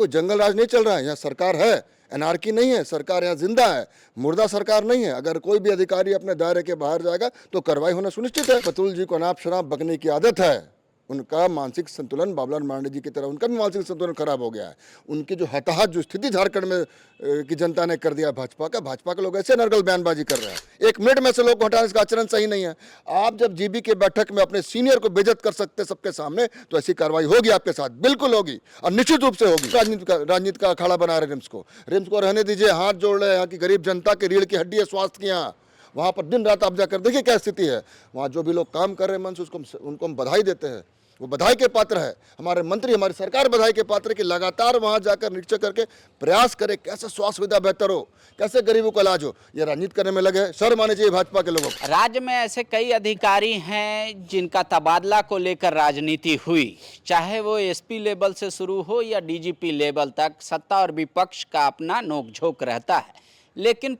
कोई जंगल राज नहीं चल रहा है, यहाँ सरकार है, एनार्की नहीं है, सरकार यहाँ जिंदा है, मुर्दा सरकार नहीं है। अगर कोई भी अधिकारी अपने दायरे के बाहर जाएगा तो कार्रवाई होना सुनिश्चित है। प्रतुल जी को अनाप शराब बकने की आदत है, उनका मानसिक संतुलन बाबूलाल मरांडी जी की तरह उनका भी मानसिक संतुलन खराब हो गया है। उनकी जो हताहत जो स्थिति झारखंड में की जनता ने कर दिया भाजपा के लोग ऐसे नरगल बयानबाजी कर रहे हैं। 1 मिनट में से लोग को हटाने का आचरण सही नहीं है। आप जब जीबी के बैठक में अपने सीनियर को बेइज्जत कर सकते सबके सामने, तो ऐसी कार्रवाई होगी आपके साथ, बिल्कुल होगी और निश्चित रूप से होगी। राजनीति का अखाड़ा बना रहे रिम्स को रहने दीजिए, हाथ जोड़ रहे हैं। यहाँ की गरीब जनता की रीढ़ की हड्डी है स्वास्थ्य की। यहाँ वहाँ पर दिन रात आप जाकर देखिए क्या स्थिति है। वहाँ जो भी लोग काम कर रहे हैं मन से उनको हम बधाई देते हैं, वो बधाई के पात्र है। हमारे मंत्री, हमारी सरकार बधाई के पात्र है कि लगातार वहां जाकर निरीक्षण करके प्रयास करे कैसे स्वास्थ्य सुविधा बेहतर हो, कैसे गरीबों का इलाज हो। ये राजनीति करने में लगे, शर्म आनी चाहिए भाजपा के लोगों को। राज्य में ऐसे कई अधिकारी हैं जिनका तबादला को लेकर राजनीति हुई, चाहे वो एसपी लेवल से शुरू हो या डीजीपी लेवल तक, सत्ता और विपक्ष का अपना नोकझोंक रहता है। लेकिन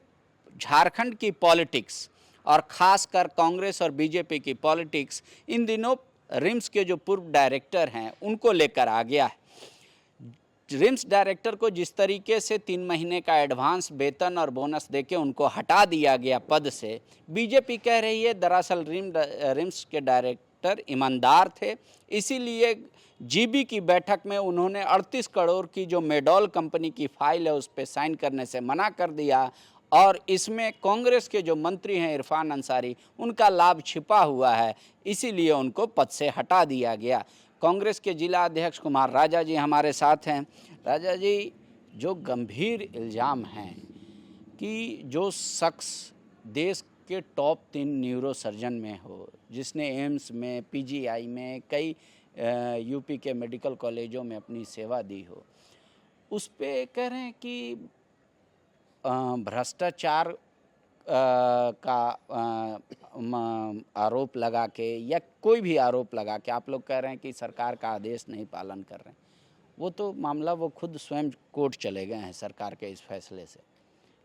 झारखंड की पॉलिटिक्स और खासकर कांग्रेस और बीजेपी की पॉलिटिक्स इन दिनों रिम्स के जो पूर्व डायरेक्टर हैं उनको लेकर आ गया है। रिम्स डायरेक्टर को जिस तरीके से 3 महीने का एडवांस वेतन और बोनस देके उनको हटा दिया गया पद से, बीजेपी कह रही है दरअसल रिम्स के डायरेक्टर ईमानदार थे, इसीलिए जीबी की बैठक में उन्होंने 38 करोड़ की जो मेडॉल कंपनी की फाइल है उस पर साइन करने से मना कर दिया। और इसमें कांग्रेस के जो मंत्री हैं इरफान अंसारी, उनका लाभ छिपा हुआ है, इसीलिए उनको पद से हटा दिया गया। कांग्रेस के जिला अध्यक्ष कुमार राजा जी हमारे साथ हैं। राजा जी, जो गंभीर इल्ज़ाम हैं कि जो शख्स देश के टॉप 3 न्यूरो सर्जन में हो, जिसने एम्स में, पीजीआई में, कई यूपी के मेडिकल कॉलेजों में अपनी सेवा दी हो, उस पे कह रहे हैं कि भ्रष्टाचार का आरोप लगा के या कोई भी आरोप लगा के आप लोग कह रहे हैं कि सरकार का आदेश नहीं पालन कर रहे हैं। वो तो मामला वो खुद स्वयं कोर्ट चले गए हैं सरकार के इस फैसले से।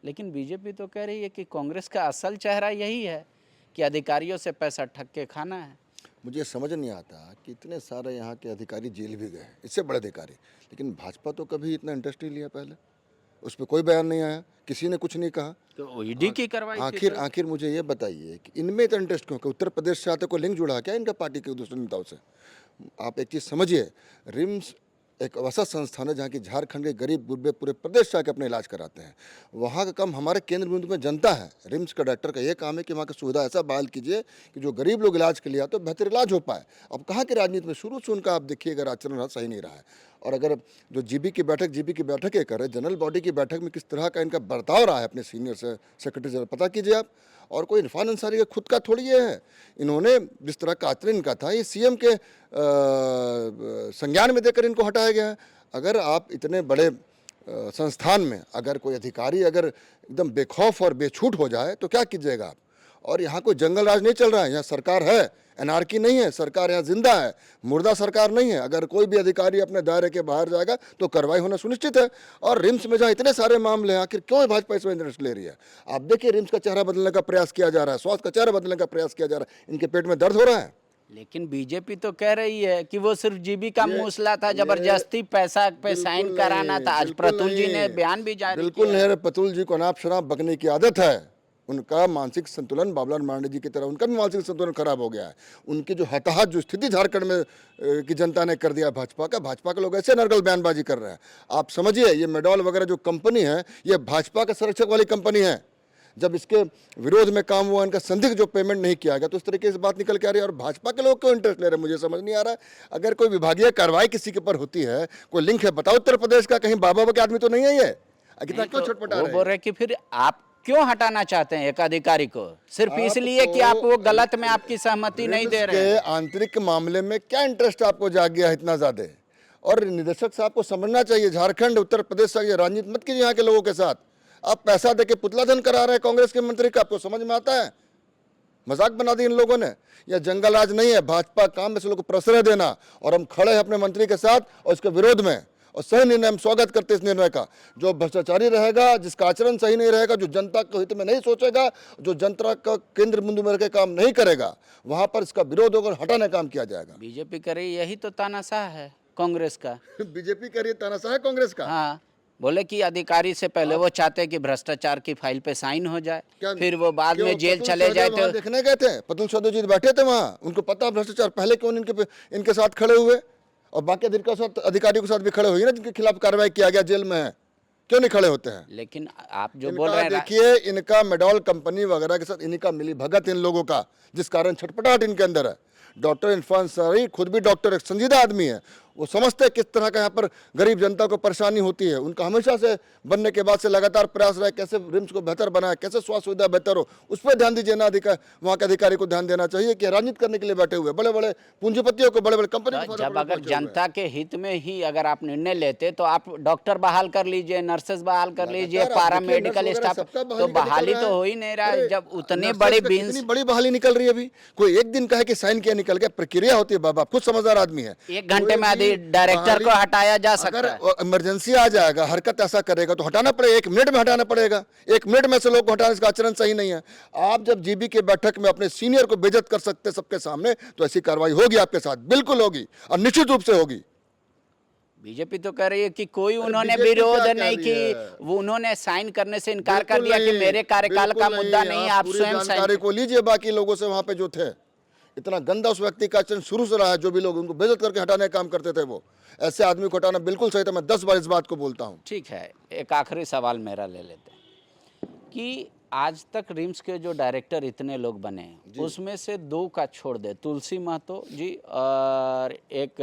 लेकिन बीजेपी तो कह रही है कि कांग्रेस का असल चेहरा यही है कि अधिकारियों से पैसा ठग के खाना है। मुझे समझ नहीं आता कि इतने सारे यहाँ के अधिकारी जेल भी गए, इससे बड़े अधिकारी, लेकिन भाजपा तो कभी इतना इंटरेस्ट नहीं लिया। पहले उस पर कोई बयान नहीं आया, किसी ने कुछ नहीं कहा। तो ईडी की कार्रवाई आखिर मुझे ये बताइए कि इनमें इतना इंटरेस्ट क्यों? उत्तर प्रदेश से आते कोई लिंक जुड़ा क्या इनका पार्टी के दूसरे नेताओं से? आप एक चीज़ समझिए, रिम्स एक ऐसा संस्थान है जहाँ की झारखंड के गरीब गुरबे पूरे प्रदेश से आके अपने इलाज कराते हैं। वहाँ का काम हमारे केंद्र बिंदु में जनता है। रिम्स का डॉक्टर का ये काम है कि वहाँ की सुविधा ऐसा बहाल कीजिए कि जो गरीब लोग इलाज के लिए आते तो बेहतर इलाज हो पाए। अब कहाँ की राजनीति में शुरू से उनका आप देखिए अगर आचरण सही नहीं रहा है, और अगर जो जीबी की बैठक ये कर रहे, जनरल बॉडी की बैठक में किस तरह का इनका बर्ताव रहा है अपने सीनियर से सेक्रेटरी जनरल, पता कीजिए आप। और कोई इरफान अंसारी का खुद का थोड़ी ये है, इन्होंने जिस तरह का आचरण इनका था ये सीएम के संज्ञान में देकर इनको हटाया गया है। अगर आप इतने बड़े संस्थान में अगर कोई अधिकारी अगर एकदम बेखौफ और बेछूट हो जाए तो क्या कीजिएगा आप? और यहाँ कोई जंगल राज नहीं चल रहा है, यहाँ सरकार है, एनार्की नहीं है, सरकार यहाँ जिंदा है, मुर्दा सरकार नहीं है। अगर कोई भी अधिकारी अपने दायरे के बाहर जाएगा तो कार्रवाई होना सुनिश्चित है। और रिम्स में जहाँ इतने सारे मामले हैं, आखिर क्यों भाजपा इसमें इंटरेस्ट ले रही है? आप देखिए, रिम्स का चेहरा बदलने का प्रयास किया जा रहा है, स्वास्थ्य का चेहरा बदलने का प्रयास किया जा रहा है, इनके पेट में दर्द हो रहा है। लेकिन बीजेपी तो कह रही है कि वो सिर्फ जीबी का मूसला था, जबरदस्ती पैसा पे साइन कराना था। आज प्रतुल जी ने बयान भी जारी बिल्कुल नहीं, प्रतुल जी को अनाप शराब बकने की आदत है। उनका मानसिक संतुलन बाबूलाल मरांडी जी की तरह उनका भी मानसिक संतुलन खराब हो गया है। उनकी जो हताहत जो स्थिति झारखंड में की जनता ने कर दिया भाजपा के लोग ऐसे नरगल बयानबाजी कर रहे हैं। आप समझिए, ये मेडॉल वगैरह जो कंपनी है ये भाजपा के संरक्षक वाली कंपनी है। जब इसके विरोध में काम हुआ, इनका संदिग्ध जो पेमेंट नहीं किया गया, तो इस तरीके से बात निकल के आ रही है। और भाजपा के लोग क्यों इंटरेस्ट ले रहे हैं मुझे समझ नहीं आ रहा है। अगर कोई विभागीय कार्रवाई किसी के ऊपर होती है, कोई लिंक है, बताओ उत्तर प्रदेश का, कहीं बाबा के आदमी तो नहीं है ये? कितना क्यों छटपटा रहे हैं? वो बोल रहे कि फिर आप क्यों हटाना चाहते हैं एक अधिकारी को? सिर्फ इसलिए कि आप वो गलत में आपकी सहमति नहीं दे रहे हैं? आंतरिक मामले में क्या इंटरेस्ट आपको जाग गया इतना ज्यादा? और निदेशक साहब को समझना चाहिए, झारखंड उत्तर प्रदेश से ये राजनीति मत कीजिए यहाँ के लोगों के साथ। आप पैसा देके पुतला धन करा रहे हैं कांग्रेस के मंत्री का, आपको समझ में आता है? मजाक बना दी इन लोगों ने। यह जंगल राज नहीं है, भाजपा काम में से लोगों को प्रश्रय देना। और हम खड़े हैं अपने मंत्री के साथ और इसके विरोध में, और सही निर्णय हम स्वागत करते इस निर्णय का। जो भ्रष्टाचारी रहेगा, जिसका आचरण सही नहीं रहेगा, जो जनता के हित में नहीं सोचेगा, जो जनता का केंद्र बिंदु में रह के काम नहीं करेगा, वहां पर इसका विरोध होकर हटाने का काम किया जाएगा। बीजेपी करे यही तो तानाशाह है। कांग्रेस का। बीजेपी का ये तानाशाह है कांग्रेस का। हाँ, बोले कि अधिकारी से पहले वो चाहते हैं कि भ्रष्टाचार की फाइल पे साइन हो जाए, क्या फिर वो बाद क्यों में जेल पतुल चले सहदेव जाए वहाँ तो देखने गए थे? पतुल सहदेव जी बैठे थे वहाँ, उनको पता भ्रष्टाचार, पहले क्यों नहीं इनके साथ खड़े हुए? और बाकी अधिकारियों के साथ भी खड़े हुए ना जिनके खिलाफ कार्रवाई किया गया, जेल में है, क्यों नहीं खड़े होते हैं? लेकिन आप जो बोल रहे इनका हैं देखिए, इनका मेडॉल कंपनी वगैरह के साथ इन्हीं का मिली भगत इन लोगों का, जिस कारण छटपटाहट इनके अंदर है। डॉक्टर इरफान अंसारी खुद भी डॉक्टर, एक संजीदा आदमी है, वो समझते हैं किस तरह का यहाँ पर गरीब जनता को परेशानी होती है। उनका हमेशा से बनने के बाद से लगातार प्रयास रहा है कैसे रिम्स को बेहतर बनाए, कैसे स्वास्थ्य सुविधा बेहतर हो, उस पर ध्यान दीजिए ना। वहाँ के अधिकारी को ध्यान देना चाहिए कि राजनीति करने के लिए बैठे हुए बड़े बड़े पूंजीपतियों को, बड़े बड़े कंपनी को जब अगर जनता के हित में ही अगर आप निर्णय लेते तो आप डॉक्टर बहाल कर लीजिए, नर्सेज बहाल कर लीजिए, पारा मेडिकल स्टाफ, तो बहाली तो हो ही नहीं रहा है। जब उतनी बड़ी इतनी बड़ी बहाली निकल रही है, अभी कोई एक दिन कहे कि साइन किया निकल गया, प्रक्रिया होती है बाबा, खुद समझदार आदमी है। 1 घंटे में डायरेक्टर को हटाया जा सकता है। अगर इमरजेंसी आ जाएगा, हरकत ऐसा करेगा तो हटाना पड़ेगा, 1 मिनट में हटाना पड़ेगा। 1 मिनट में से लोग को हटाने, इसका आचरण सही नहीं है। आप जब जीबी के बैठक में अपने सीनियर को बेइज्जत कर सकते सबके सामने, तो ऐसी कार्रवाई होगी आपके साथ, बिल्कुल होगी, और निश्चित रूप से होगी। बीजेपी तो कह रही है कि कोई उन्होंने बीजेपी विरोध क्या कह नहीं रही कि है? वो उन्होंने साइन करने से इनकार कर बिल्कुल दिया कि नहीं, मेरे कार्यकाल का बिल्कुल मुद्दा नहीं, आप पूरी स्वयं जानकारी साइन। को लीजिए बाकी लोगों से, वहां पे जो थे, इतना गंदा उस व्यक्ति का आचरण शुरू से रहा है। जो भी लोग उनको बेइज्जत करके हटाने का काम करते थे, वो ऐसे आदमी को हटाना बिल्कुल सही था। मैं 10 बार इस बात को बोलता हूँ। ठीक है, एक आखिरी सवाल मेरा ले लेते हैं कि आज तक रिम्स के जो डायरेक्टर इतने लोग बने हैं, उसमें से 2 का छोड़ दे, तुलसी महतो जी और एक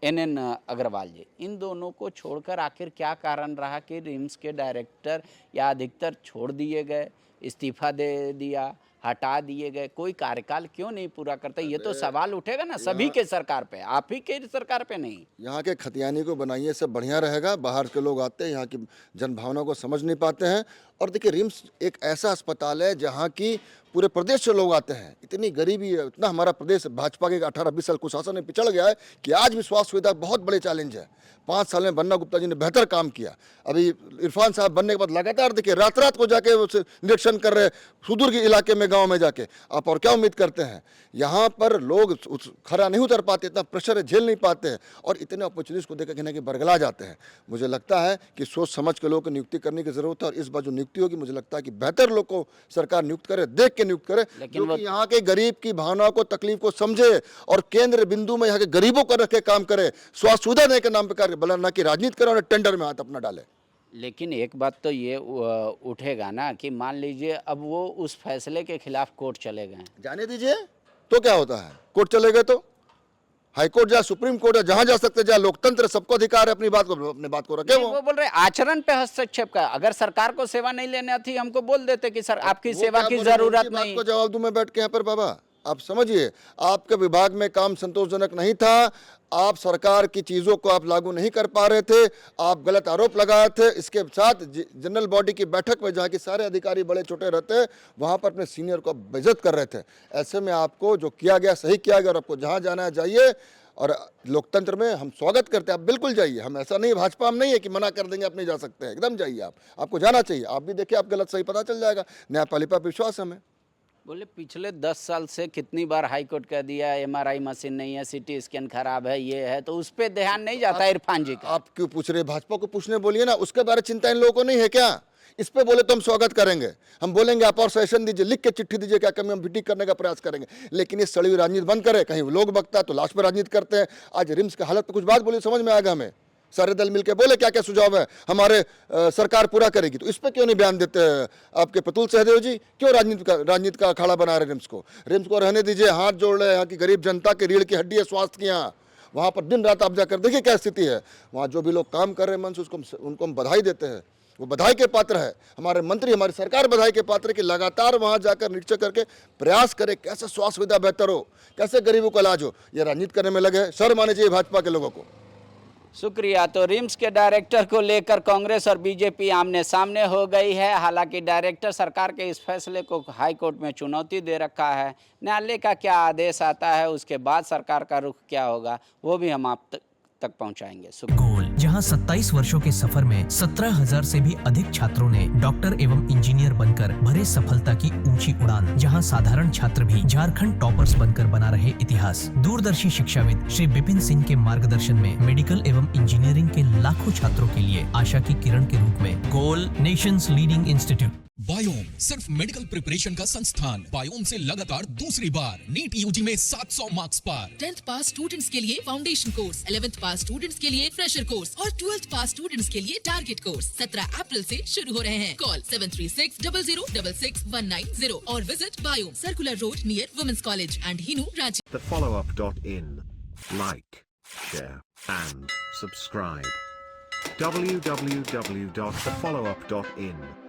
NN अग्रवाल जी, इन दोनों को छोड़कर आखिर क्या कारण रहा कि रिम्स के डायरेक्टर या अधिकतर छोड़ दिए गए, इस्तीफा दे दिया, हटा दिए गए, कोई कार्यकाल क्यों नहीं पूरा करता? ये तो सवाल उठेगा ना सभी के सरकार पे, आप ही के सरकार पे नहीं। यहाँ के खतियानी को बनाइए, सब बढ़िया रहेगा। बाहर के लोग आते हैं, यहाँ की जनभावना को समझ नहीं पाते हैं। और देखिए, रिम्स एक ऐसा अस्पताल है जहाँ की पूरे प्रदेश से लोग आते हैं। इतनी गरीबी है, इतना हमारा प्रदेश भाजपा के 18-20 साल कुशासन में पिछड़ गया है कि आज भी स्वास्थ्य सुविधा बहुत बड़े चैलेंज है। 5 साल में बन्ना गुप्ता जी ने बेहतर काम किया। अभी इरफान साहब बनने के बाद लगातार देखिए, रात रात को जाके निरीक्षण कर रहे, सुदूर के इलाके में, गाँव में जाके। आप और क्या उम्मीद करते हैं? यहाँ पर लोग खरा नहीं उतर पाते, इतना प्रेशर झेल नहीं पाते हैं, और इतने अपॉर्चुनिटीज को देखकर कि बरगला जाते हैं। मुझे लगता है कि सोच समझ के लोगों को नियुक्ति करने की जरूरत है, और इस बार जो नियुक्ति होगी, मुझे लगता है कि बेहतर लोग को सरकार नियुक्त करे, देख के नियुक्त करे, लेकिन जो कि यहाँ के गरीब की भावनाओं को, तकलीफ को समझे और केंद्र बिंदु में यहाँ के गरीबों को रख के काम करे, स्वास्थ्य सुविधा देने के नाम पर कार्य, भला ना कि राजनीति करे और टेंडर में हाथ अपना डाले। लेकिन एक बात तो ये उठेगा ना कि मान लीजिए अब वो उस फैसले के खिलाफ कोर्ट चले गए, जाने दीजिए, तो क्या होता है? कोर्ट चले गए तो हाईकोर्ट जा, सुप्रीम कोर्ट है, जहां जा सकते जा, लोकतंत्र, सबको अधिकार है अपनी बात को रखे। वो बोल रहे आचरण पे हस्तक्षेप का, अगर सरकार को सेवा नहीं लेनी थी हमको बोल देते कि सर आपकी सेवा की जरूरत नहीं। बात को जवाब दूं मैं बैठ के यहाँ पर बाबा? आप समझिए, आपके विभाग में काम संतोषजनक नहीं था, आप सरकार की चीज़ों को आप लागू नहीं कर पा रहे थे, आप गलत आरोप लगाए थे। इसके साथ जनरल बॉडी की बैठक में जहाँ के सारे अधिकारी बड़े छोटे रहते, वहाँ पर अपने सीनियर को बेइज्जत कर रहे थे। ऐसे में आपको जो किया गया सही किया गया, और आपको जहाँ जाना है जाइए, और लोकतंत्र में हम स्वागत करते हैं, आप बिल्कुल जाइए। हम ऐसा नहीं, भाजपा हम नहीं है कि मना कर देंगे, आप नहीं जा सकते हैं, एकदम जाइए, आपको जाना चाहिए। आप भी देखिए, आप गलत सही पता चल जाएगा। न्यायपालिका पर विश्वास हमें। बोले पिछले 10 साल से कितनी बार हाईकोर्ट कह दिया MRI मशीन नहीं है, CT स्कैन खराब है, ये है, तो उस पर ध्यान नहीं जाता इरफान जी का। आप क्यों पूछ रहे? भाजपा को पूछने बोलिए ना, उसके बारे में चिंता इन लोगों को नहीं है क्या? इस पे बोले तो हम स्वागत करेंगे, हम बोलेंगे आप और सेशन दीजिए, लिख के चिट्ठी दीजिए, क्या कमी हम भी ठीक करने का प्रयास करेंगे। लेकिन ये सड़ी हुई राजनीति बंद करे। कहीं लोग बकता तो लास्ट में राजनीति करते हैं। आज रिम्स की हालत पर कुछ बात बोली, समझ में आएगा हमें। सारे दल मिलके बोले क्या क्या सुझाव है हमारे, सरकार पूरा करेगी। तो इस पे क्यों नहीं बयान देते आपके प्रतुल सहदेव जी? क्यों राजनीति का अखाड़ा बना रहे? रिम्स को रहने दीजिए, हाथ जोड़ रहे। यहाँ की गरीब जनता की रीढ़ की हड्डी है स्वास्थ्य की। यहाँ वहाँ पर दिन रात आप जाकर देखिए क्या स्थिति है। वहाँ जो भी लोग काम कर रहे हैं मन से, उनको हम बधाई देते हैं, वो बधाई के पात्र है। हमारे मंत्री, हमारी सरकार बधाई के पात्र है कि लगातार वहाँ जाकर निरीक्षण करके प्रयास करे कैसे स्वास्थ्य सुविधा बेहतर हो, कैसे गरीबों का इलाज हो। ये राजनीति करने में लगे, शर्म आनी चाहिए भाजपा के लोगों को। शुक्रिया। तो रिम्स के डायरेक्टर को लेकर कांग्रेस और बीजेपी आमने सामने हो गई है। हालांकि डायरेक्टर सरकार के इस फैसले को हाई कोर्ट में चुनौती दे रखा है। न्यायालय का क्या आदेश आता है, उसके बाद सरकार का रुख क्या होगा, वो भी हम आप तक पहुंचाएंगे। जहां 27 वर्षों के सफर में 17,000 से भी अधिक छात्रों ने डॉक्टर एवं इंजीनियर बनकर भरे सफलता की ऊंची उड़ान। जहां साधारण छात्र भी झारखंड टॉपर्स बनकर बना रहे इतिहास। दूरदर्शी शिक्षाविद श्री विपिन सिंह के मार्गदर्शन में मेडिकल एवं इंजीनियरिंग के लाखों छात्रों के लिए आशा की किरण के रूप में गोल नेशंस लीडिंग इंस्टीट्यूट। बायोम सिर्फ मेडिकल प्रिपरेशन का संस्थान। बायोम से लगातार दूसरी बार नीट यूजी में 700 मार्क्स पार। 10th पास स्टूडेंट्स के लिए फाउंडेशन कोर्स, 11th पास स्टूडेंट्स के लिए फ्रेशर कोर्स और 12th पास स्टूडेंट्स के लिए टारगेट कोर्स 17 अप्रैल से शुरू हो रहे हैं। कॉल 7360066190 और visit Biome, circular road near women's college and Hinoo Ranchi. thefollowup.in. Like, share, and subscribe. www.thefollowup.in